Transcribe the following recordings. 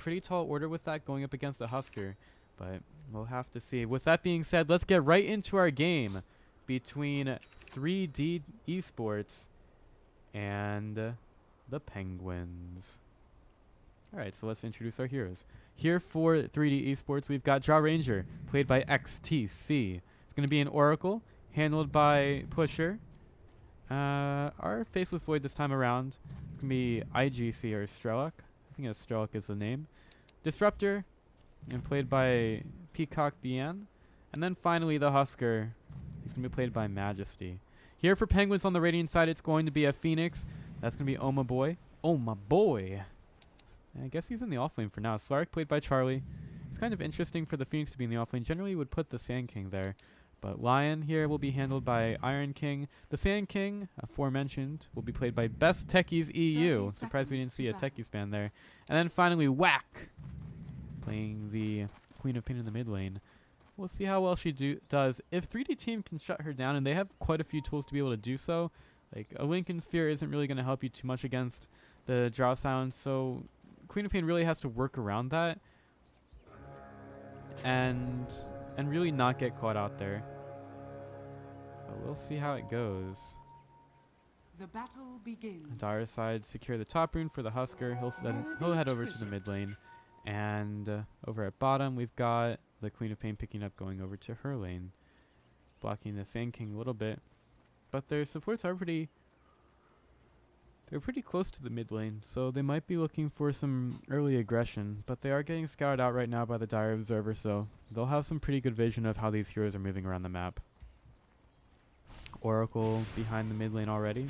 pretty tall order with that going up against a Husker, but we'll have to see. With that being said, let's get right into our game between 3D.E-Sports and the Penguins. Alright, so let's introduce our heroes. Here for 3D.E-Sports, we've got Jaw Ranger, played by XTC. It's going to be an Oracle, handled by Pusher. Our Faceless Void this time around, it's going to be IGC or Strelok. I think Strelok is the name. Disruptor, and played by Peacock Bian. And then finally the Husker, he's going to be played by Majesty. Here for Penguins on the Radiant side, it's going to be a Phoenix. That's going to be Oh My Boy. Oh My Boy. I guess he's in the offlane for now. Slark, played by Charlie. It's kind of interesting for the Phoenix to be in the offlane. Generally, you would put the Sand King there. But Lion here will be handled by Iron King. The Sand King, aforementioned, will be played by Best Techies EU. Surprised we didn't see a Techies band there. And then finally, Whack, playing the Queen of Pain in the mid lane. We'll see how well she does. If 3D Team can shut her down, and they have quite a few tools to be able to do so, like a Lincoln Sphere isn't really going to help you too much against the Draw Silence, so Queen of Pain really has to work around that and really not get caught out there. But we'll see how it goes. The battle begins. Dire side secure the top rune for the Husker. He'll head over to the mid lane, and over at bottom we've got the Queen of Pain picking up, going over to her lane, blocking the Sand King a little bit. But their supports are pretty close to the mid lane, so they might be looking for some early aggression, but they are getting scouted out right now by the Dire Observer, so they'll have some pretty good vision of how these heroes are moving around the map. Oracle behind the mid lane already.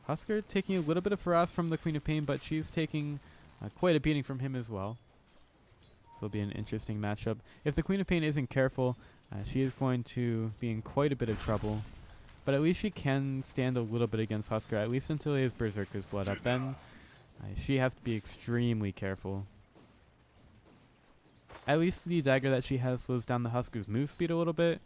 Husker taking a little bit of harass from the Queen of Pain, but she's taking quite a beating from him as well. So it'll be an interesting matchup. If the Queen of Pain isn't careful, she is going to be in quite a bit of trouble. But at least she can stand a little bit against Husker, at least until he has Berserker's Blood up. Then she has to be extremely careful. At least the dagger that she has slows down the Husker's move speed a little bit.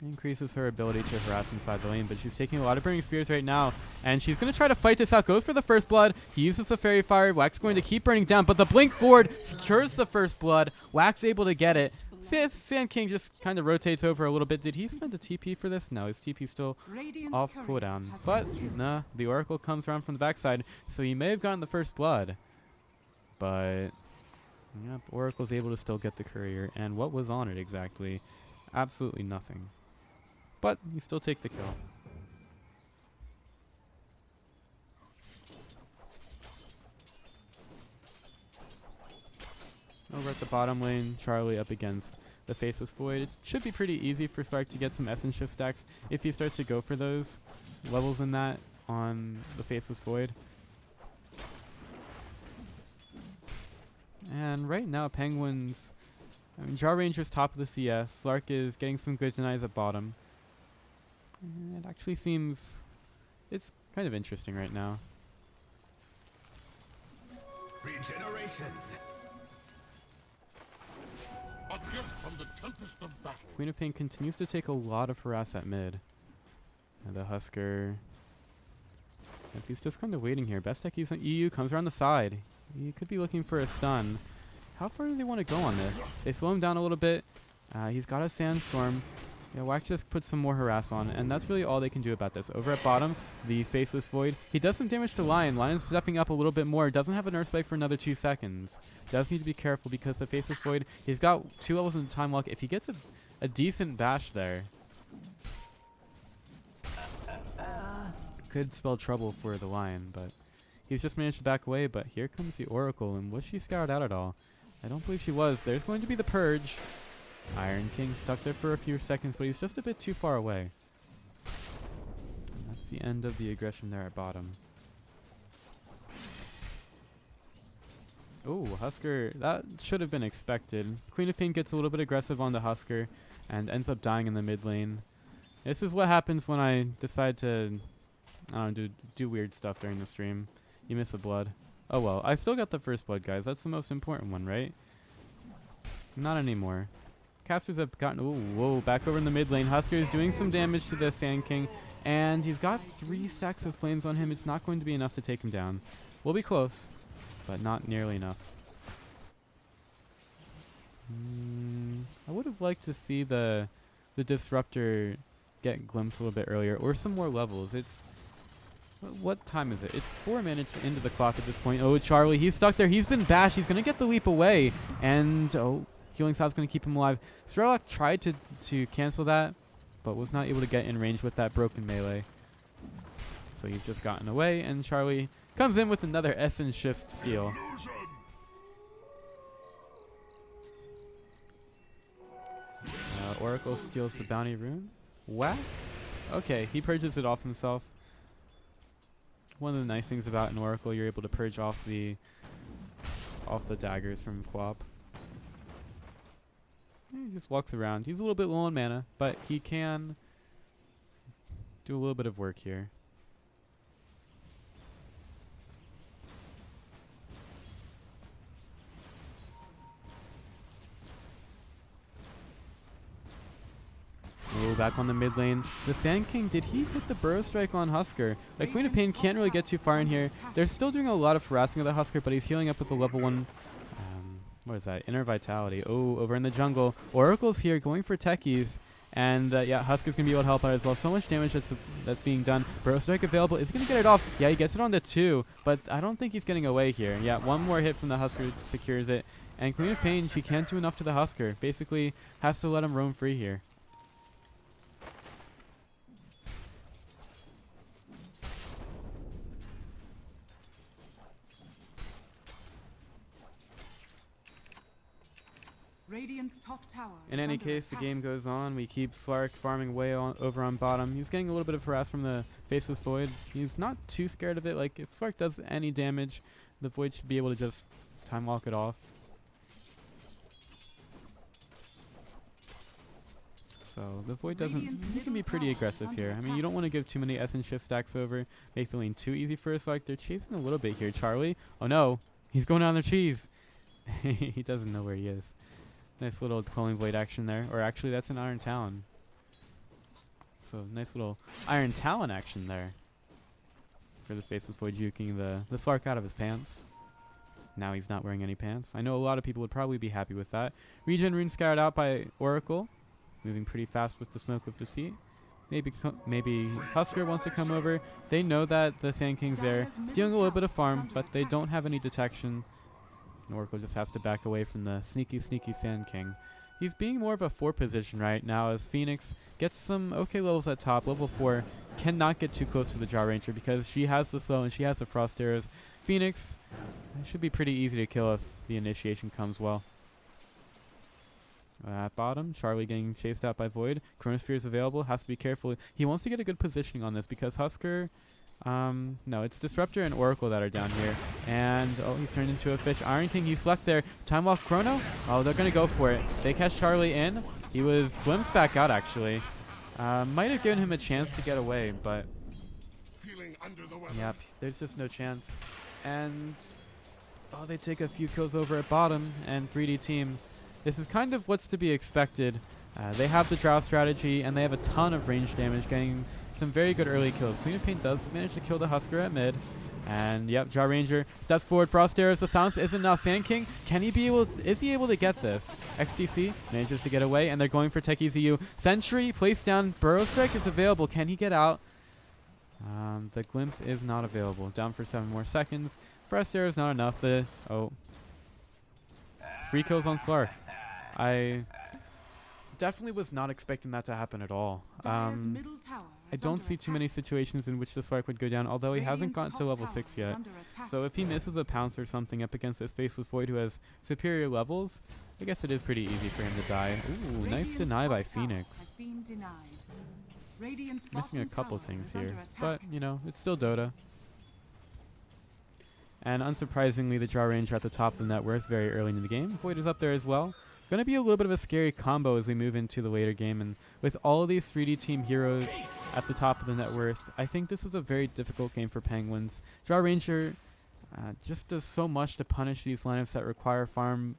Increases her ability to harass inside the lane, but she's taking a lot of Burning Spears right now. And she's going to try to fight this out. Goes for the first blood. He uses the Fairy Fire. Wax going to keep burning down, but the Blink forward secures the first blood. Wax able to get it. Sand King just kind of rotates over a little bit. Did he spend a TP for this? No, his TP still off cooldown. But nah, the Oracle comes around from the backside, so he may have gotten the first blood. But yep, Oracle's able to still get the courier. And what was on it exactly? Absolutely nothing. But you still take the kill. Over at the bottom lane, Charlie up against the Faceless Void. It should be pretty easy for Slark to get some Essence Shift stacks if he starts to go for those levels in that on the Faceless Void. And right now, Penguins, Jaw Ranger's top of the CS. Slark is getting some good denies at bottom. And it actually seems, it's kind of interesting right now. Regeneration. A gift from the tempest of battle. Queen of Pain continues to take a lot of harass at mid. And the Husker, he's just kind of waiting here. Best Techies EU comes around the side. He could be looking for a stun. How far do they want to go on this? They slow him down a little bit. He's got a Sandstorm. Yeah, Wax just puts some more harass on, and that's really all they can do about this. Over at bottom, the Faceless Void. He does some damage to Lion. Lion's stepping up a little bit more. Doesn't have a Nurse Spike for another 2 seconds. Does need to be careful because the Faceless Void, he's got 2 levels in Time Walk. If he gets a decent bash there, could spell trouble for the Lion, but he's just managed to back away. But here comes the Oracle, and was she scoured out at all? I don't believe she was. There's going to be the Purge. Iron King stuck there for a few seconds, but he's just a bit too far away. And that's the end of the aggression there at bottom. Oh, Husker, that should have been expected. Queen of Pain gets a little bit aggressive on the Husker and ends up dying in the mid lane. This is what happens when I decide to, I don't know, do weird stuff during the stream. You miss a blood. Oh well, I still got the first blood, guys. That's the most important one, right? Not anymore. Casters have gotten, whoa, back over in the mid lane. Husker is doing some damage to the Sand King, and he's got 3 stacks of flames on him. It's not going to be enough to take him down. We'll be close. but not nearly enough. I would have liked to see the disruptor get glimpsed a little bit earlier, or some more levels. It's what time is it? It's 4 minutes into the clock at this point. Oh, Charlie, he's stuck there. He's been bashed. He's gonna get the leap away, and oh, healing shot's gonna keep him alive. Strelok tried to cancel that, but was not able to get in range with that broken melee. So he's just gotten away, and Charlie comes in with another Essence Shift steal. Oracle steals the bounty rune. Whack. Okay, he purges it off himself. One of the nice things about an Oracle, you're able to purge off the daggers from Quap. He just walks around. He's a little bit low on mana, but he can do a little bit of work here. Oh, back on the mid lane. The Sand King, did he hit the Burrow Strike on Husker? Like, Queen of Pain can't really get too far in here. They're still doing a lot of harassing of the Husker, but he's healing up with the level 1. What is that? Inner Vitality. Oh, over in the jungle. Oracle's here going for techies. And yeah, Husker's going to be able to help out as well. So much damage that's being done. Burrow Strike available. Is he going to get it off? Yeah, he gets it on the 2, but I don't think he's getting away here. Yeah, one more hit from the Husker secures it. And Queen of Pain, she can't do enough to the Husker. Basically, has to let him roam free here. Radiant's top tower In is any under case, the attack. game goes on. We keep Slark farming away over on bottom. He's getting a little bit of harass from the Faceless Void. He's not too scared of it. Like, if Slark does any damage, the Void should be able to just time walk it off. So the Void doesn't. He can be pretty aggressive here. I mean, you don't want to give too many Essence Shift stacks over. Make the lane too easy for us. Like, they're chasing a little bit here. Charlie. Oh no, he's going down their cheese. He doesn't know where he is. Nice little Quelling Blade action there. Or actually, that's an Iron Talon. So nice little Iron Talon action there. For the Faceless Void juking the Slark out of his pants. Now he's not wearing any pants. I know a lot of people would probably be happy with that. Regen Rune scoured out by Oracle. Moving pretty fast with the Smoke of Deceit. Maybe Husker wants to come over. They know that the Sand King's there. Stealing a little bit of farm, but they don't have any detection. And Oracle just has to back away from the sneaky Sand King. He's being more of a 4 position right now as Phoenix gets some okay levels at top. Level 4 cannot get too close to the Jaw Ranger because she has the slow and she has the frost arrows. Phoenix should be pretty easy to kill if the initiation comes well. At bottom, Charlie getting chased out by Void. Chronosphere is available. Has to be careful. He wants to get a good positioning on this because Husker... no, it's Disruptor and Oracle that are down here. And, oh, he's turned into a fish. Iron King, he's stuck there. Time Walk Chrono? Oh, they're going to go for it. They catch Charlie in. He was glimpsed back out, actually. Might have given him a chance to get away, but... Yep, there's just no chance. And... oh, they take a few kills over at bottom, and 3D team... this is kind of what's to be expected. They have the Drow strategy, and they have a ton of range damage, getting some very good early kills. Queen of Pain does manage to kill the Husker at mid. And, yep, Jaw Ranger steps forward. Frost Arrows, the silence isn't now. Sand King, can he be able... is he able to get this? XDC manages to get away, and they're going for Techie's EU. Sentry placed down. Burrow Strike is available. Can he get out? The Glimpse is not available. Down for 7 more seconds. Frost Arrows not enough. Oh. Free kills on Slark. I definitely was not expecting that to happen at all. I don't see too many situations in which the Slark would go down, although he hasn't gotten to level 6 yet. So if he misses a pounce or something up against this Faceless Void who has superior levels, I guess it is pretty easy for him to die. Ooh, nice deny by Phoenix. Missing a couple things here, but, you know, it's still Dota. And unsurprisingly, the Jaw Ranger at the top of the net worth very early in the game. Void is up there as well. Going to be a little bit of a scary combo as we move into the later game. And with all of these 3D team heroes at the top of the net worth, I think this is a very difficult game for Penguins. Jaw Ranger just does so much to punish these lineups that require farm.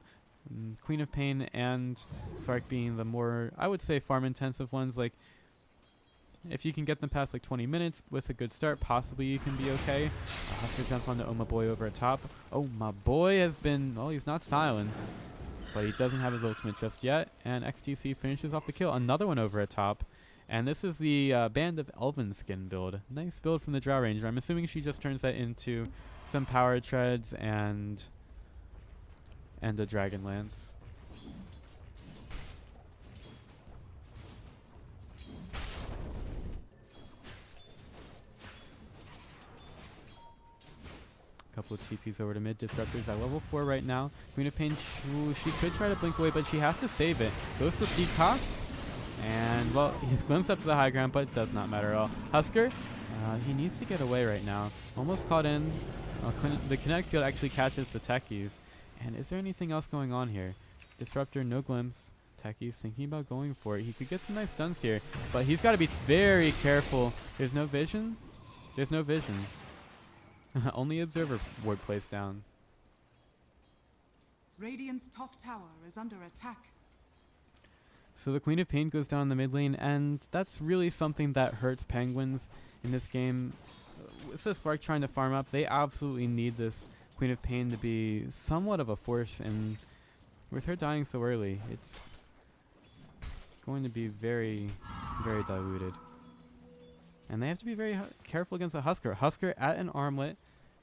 Queen of Pain and Slark being the more, I would say, farm-intensive ones. Like, if you can get them past like 20 minutes with a good start, possibly you can be okay. Husker jumps onto Oh My Boy over at top. Oh My Boy has been, well, he's not silenced, but he doesn't have his ultimate just yet. And XTC finishes off the kill. Another one over at top. And this is the Band of Elven skin build. Nice build from the Drow Ranger. I'm assuming she just turns that into some power treads and a Dragon Lance. Couple of TPs over to mid. Disruptors at level 4 right now. Queen of Pain, she could try to blink away, but she has to save it. Goes for Peacock. And, well, he's glimpsed up to the high ground, but it does not matter at all. Husker, he needs to get away right now. Almost caught in. The kinetic field actually catches the techies. And is there anything else going on here? Disruptor, no glimpse. Techies thinking about going for it. He could get some nice stuns here, but he's got to be very careful. There's no vision. There's no vision. Only observer ward placed down. Radiant's top tower is under attack. So the Queen of Pain goes down the mid lane, and that's really something that hurts Penguins in this game. With the Slark trying to farm up, they absolutely need this Queen of Pain to be somewhat of a force, and with her dying so early, it's going to be very, very diluted. And they have to be very careful against the Husker. Husker at an armlet.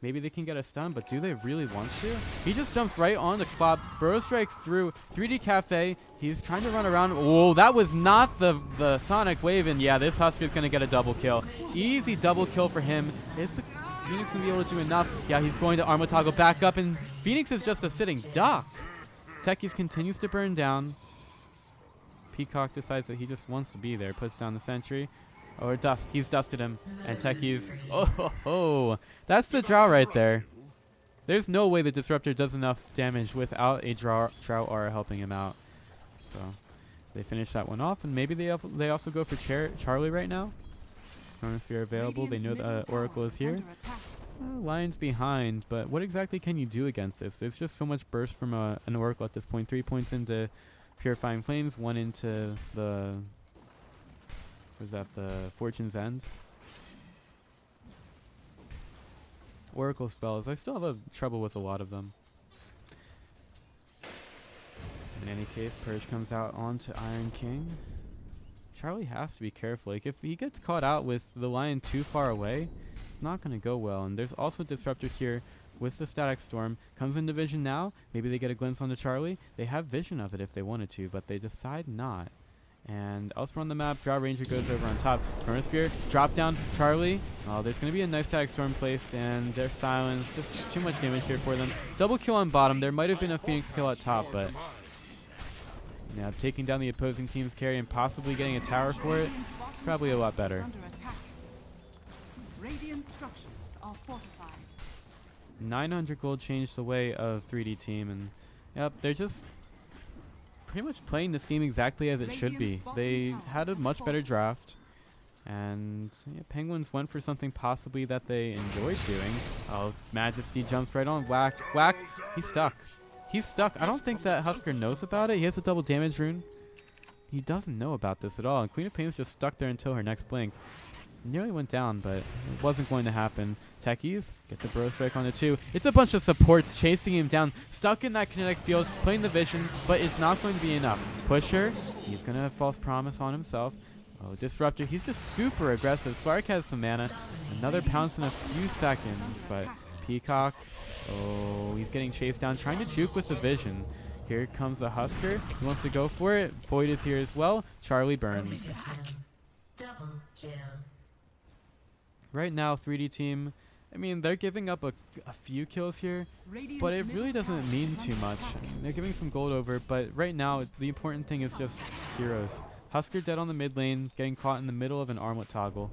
Maybe they can get a stun, but do they really want to? He just jumps right on the Klopp. Burrow strike through 3D Cafe. He's trying to run around. Whoa, that was not the Sonic Wave. And yeah, this Husker's going to get a double kill. Easy double kill for him. Is the Phoenix going to be able to do enough? Yeah, he's going to armlet toggle back up, and Phoenix is just a sitting duck. Techies continues to burn down. Peacock decides that he just wants to be there. Puts down the sentry. Or dust. He's dusted him. And Techies. Oh, that's the Drow right there. There's no way the Disruptor does enough damage without a Drow aura helping him out. So they finish that one off, and maybe they also go for Charlie right now. Chronosphere available. They know the Oracle is here. Lion's behind, but what exactly can you do against this? There's just so much burst from an Oracle at this point. 3 points into Purifying Flames, 1 into the... Was that the Fortune's End? Oracle spells. I still have trouble with a lot of them. In any case, Purge comes out onto Iron King. Charlie has to be careful. Like, if he gets caught out with the Lion too far away, it's not going to go well. And there's also Disruptor here with the Static Storm. Comes into vision now. Maybe they get a glimpse onto Charlie. They have vision of it if they wanted to, but they decide not. And elsewhere on the map, Drow Ranger goes over on top. Chronosphere, drop down for Charlie. Oh, there's going to be a nice Static Storm placed, and they're silenced. Just too much damage here for them. Double kill on bottom. There might have been a Phoenix kill at top, but yeah, taking down the opposing team's carry and possibly getting a tower for it, it's probably a lot better. Radiant structures are fortified. 900 gold changed the way of 3D team, and yep, they're just pretty much playing this game exactly as it should be. They had a much better draft, and yeah, Penguins went for something possibly that they enjoyed doing. Oh, Majesty jumps right on. Whack, whack. He's stuck. He's stuck. I don't think that Husker knows about it. He has a double damage rune. He doesn't know about this at all, and Queen of Pain is just stuck there until her next blink. Nearly went down, but it wasn't going to happen. Techies gets a Burrow strike on the 2. It's a bunch of supports chasing him down, stuck in that kinetic field, playing the vision, but it's not going to be enough. Pusher, he's going to have false promise on himself. Oh, Disruptor, he's just super aggressive. Slark has some mana. Another pounce in a few seconds, but Peacock, oh, he's getting chased down, trying to juke with the vision. Here comes the Husker. He wants to go for it. Void is here as well. Charlie burns. Double kill. Right now, 3D team, I mean, they're giving up a few kills here, but it really doesn't mean too much. They're giving some gold over, but right now, the important thing is just heroes. Husker dead on the mid lane, getting caught in the middle of an armlet toggle.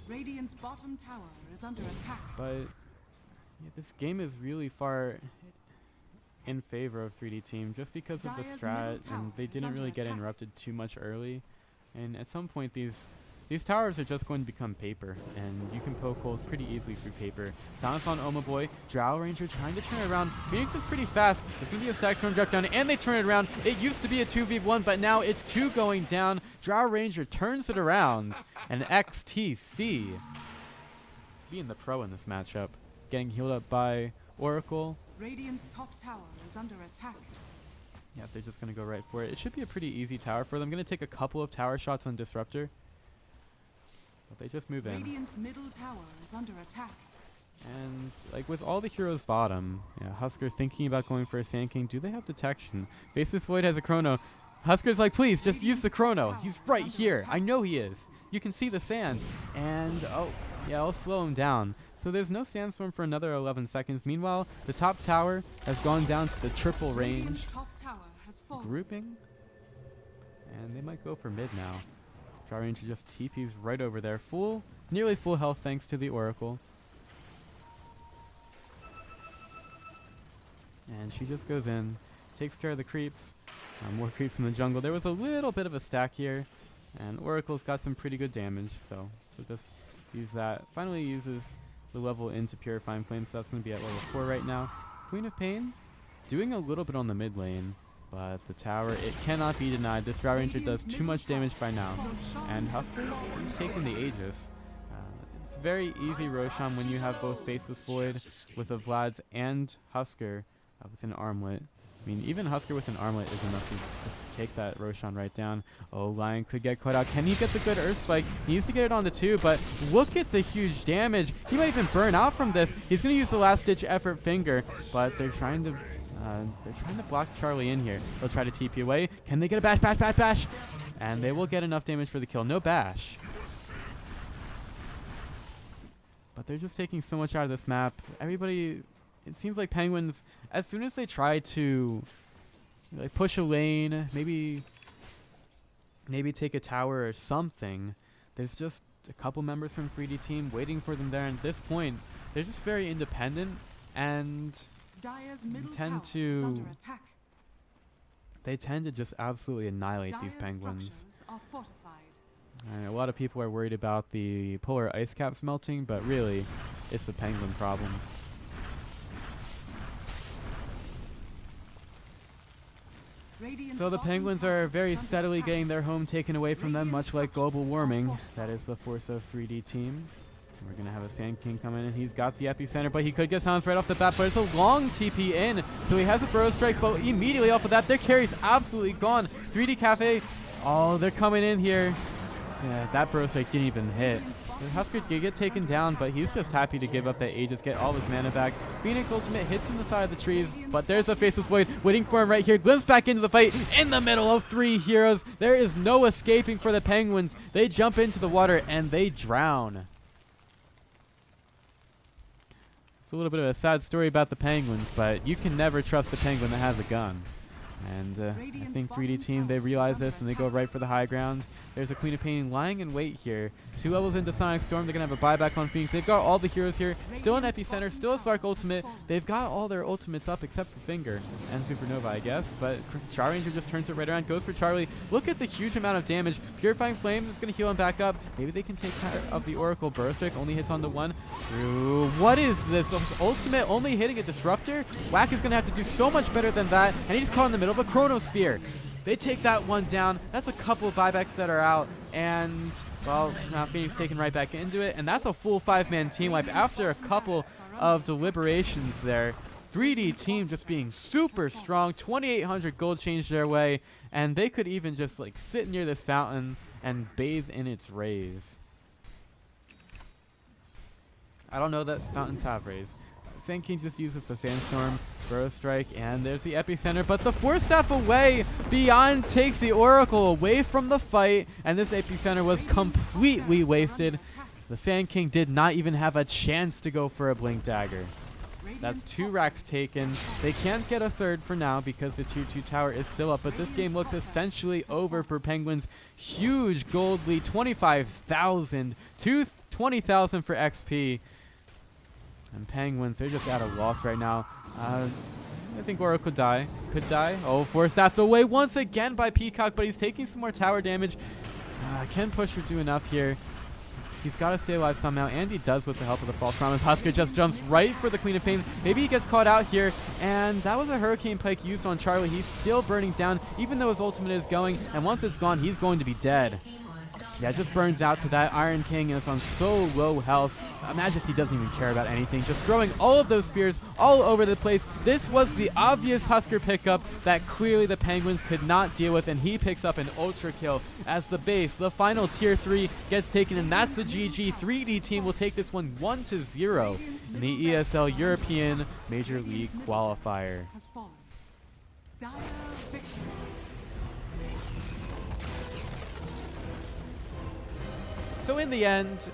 Radiant's bottom tower is under attack. But yeah, this game is really far in favor of 3D team just because of the strat, and they didn't really get interrupted too much early. And at some point, these these towers are just going to become paper, and you can poke holes pretty easily through paper. Silence on Oma Boy. Drow Ranger trying to turn it around. Phoenix is pretty fast. It's going to be a stack storm drop down, and they turn it around. It used to be a 2v1, but now it's 2 going down. Drow Ranger turns it around, and XTC being the pro in this matchup. Getting healed up by Oracle. Radiant's top tower is under attack. Yeah, they're just going to go right for it. It should be a pretty easy tower for them. I'm going to take a couple of tower shots on Disruptor. But they just move in. Radiant's middle tower is under attack. And like with all the heroes bottom, yeah, Husker thinking about going for a Sand King. Do they have detection? Faceless Void has a chrono. Husker's like, please, just use the chrono. He's right here. I know he is. You can see the sand. And, oh, yeah, I'll slow him down. So there's no sandstorm for another 11 seconds. Meanwhile, the top tower has gone down to the triple range. Radiant's top tower has fallen. Grouping. And they might go for mid now. Drow Ranger just TP's right over there. Nearly full health thanks to the Oracle. And she just goes in, takes care of the creeps. More creeps in the jungle. There was a little bit of a stack here. And Oracle's got some pretty good damage. So she'll just use that. Finally uses the level into Purifying Flame. So that's going to be at level 4 right now. Queen of Pain doing a little bit on the mid lane. But the tower, it cannot be denied. This Drow Ranger does too much damage by now. And Husker, he's taking the Aegis. It's very easy Roshan when you have both Faceless Void with a Vlad's and Husker with an armlet. I mean, even Husker with an armlet is enough to just take that Roshan right down. Oh, Lion could get caught out. Can he get the good Earth Spike? He needs to get it on the 2, but look at the huge damage. He might even burn out from this. He's going to use the last-ditch effort finger, but they're trying to block Charlie in here. They'll try to TP away. Can they get a bash, bash, bash, bash? And they will get enough damage for the kill. No bash. But they're just taking so much out of this map. Everybody, it seems like Penguins, as soon as they try to like push a lane, maybe take a tower or something, there's just a couple members from 3D team waiting for them there. And at this point, they're just very independent and Dire's middle tend tower to is under attack. they tend to just absolutely annihilate these Dire's Penguins. structures are fortified. And a lot of people are worried about the polar ice caps melting, but really, it's the Penguin problem. Radiant's So the bottom Penguins tower are very is under steadily attack. getting their home taken away from them, Radiant's much like global structures are warming. fortified. That is the force of 3D team. We're going to have a Sand King come in, and he's got the epicenter, but he could get silenced right off the bat, but it's a long TP in, so he has a Burrow Strike, but immediately off of that, their carry's absolutely gone. 3D Cafe, oh, they're coming in here. Yeah, that Burrow Strike didn't even hit. And Husker did get taken down, but he's just happy to give up that Aegis, get all his mana back. Phoenix ultimate hits in the side of the trees, but there's a Faceless Void waiting for him right here. Glimpse back into the fight in the middle of 3 heroes. There is no escaping for the Penguins. They jump into the water and they drown. It's a little bit of a sad story about the Penguins, but you can never trust a Penguin that has a gun. And I think 3D team, they realize this and they go right for the high ground. There's a Queen of Pain lying in wait here. 2 levels into Sonic Storm. They're going to have a buyback on Phoenix. They've got all the heroes here. Still an Epicenter. Still a Slark ultimate. They've got all their ultimates up except for Finger and Supernova, I guess. But Drow Ranger just turns it right around. Goes for Charlie. Look at the huge amount of damage. Purifying Flames is going to heal him back up. Maybe they can take care of the Oracle. Burrow Strike only hits on the 1. Through. What is this? Ultimate only hitting a Disruptor? Whack is going to have to do so much better than that. And he's caught in the middle of a Chronosphere. They take that one down. That's a couple of buybacks that are out. And, well, now Phoenix taken right back into it. And that's a full 5-man team wipe after a couple of deliberations there. 3D team just being super strong. 2,800 gold changed their way. And they could even just like sit near this fountain and bathe in its rays. I don't know that fountains have rays. Sand King just uses a Sandstorm, Burrow Strike, and there's the Epicenter, but the 4-step away, Beyond takes the Oracle away from the fight, and this Epicenter was completely wasted. The Sand King did not even have a chance to go for a Blink Dagger. That's 2 racks taken. They can't get a third for now because the tier 2 tower is still up, but this game looks essentially over for Penguins. Huge gold lead, 25,000 to 20,000 for XP. And Penguins, they're just at a loss right now. I think Oracle could die. Oh, 4-staffed away once again by Peacock, but he's taking some more tower damage. Can Pusher do enough here? He's got to stay alive somehow, and he does with the help of the False Promise. Husker just jumps right for the Queen of Pain. Maybe he gets caught out here, and that was a Hurricane Pike used on Charlie. He's still burning down, even though his ultimate is going, and once it's gone, he's going to be dead. Yeah, it just burns out to that. Iron King is on so low health. Majesty doesn't even care about anything. Just throwing all of those spears all over the place. This was the obvious Husker pickup that clearly the Penguins could not deal with, and he picks up an ultra kill as the base, the final tier 3, gets taken, and that's the GG. 3D team will take this one 1-0 in the ESL European Major League qualifier. Has fallen. Dire victory. So in the end,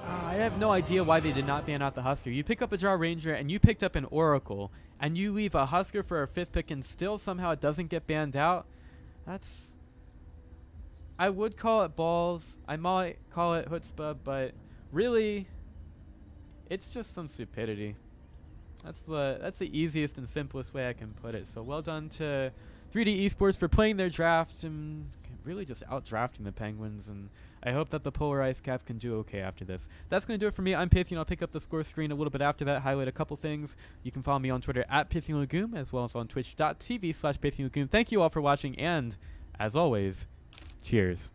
I have no idea why they did not ban out the Husker. You pick up a Draw Ranger and you picked up an Oracle, and you leave a Husker for a 5th pick and still somehow it doesn't get banned out. That's... I would call it balls. I might call it chutzpah, but really, it's just some stupidity. That's the easiest and simplest way I can put it. So well done to 3D.E-Sports for playing their draft and really just out-drafting the Penguins, and I hope that the Polar Ice Caps can do okay after this. That's going to do it for me. I'm Pythian. I'll pick up the score screen a little bit after that, highlight a couple things. You can follow me on Twitter at PythianLagoon, as well as on twitch.tv/PythianLagoon. Thank you all for watching, and as always, cheers.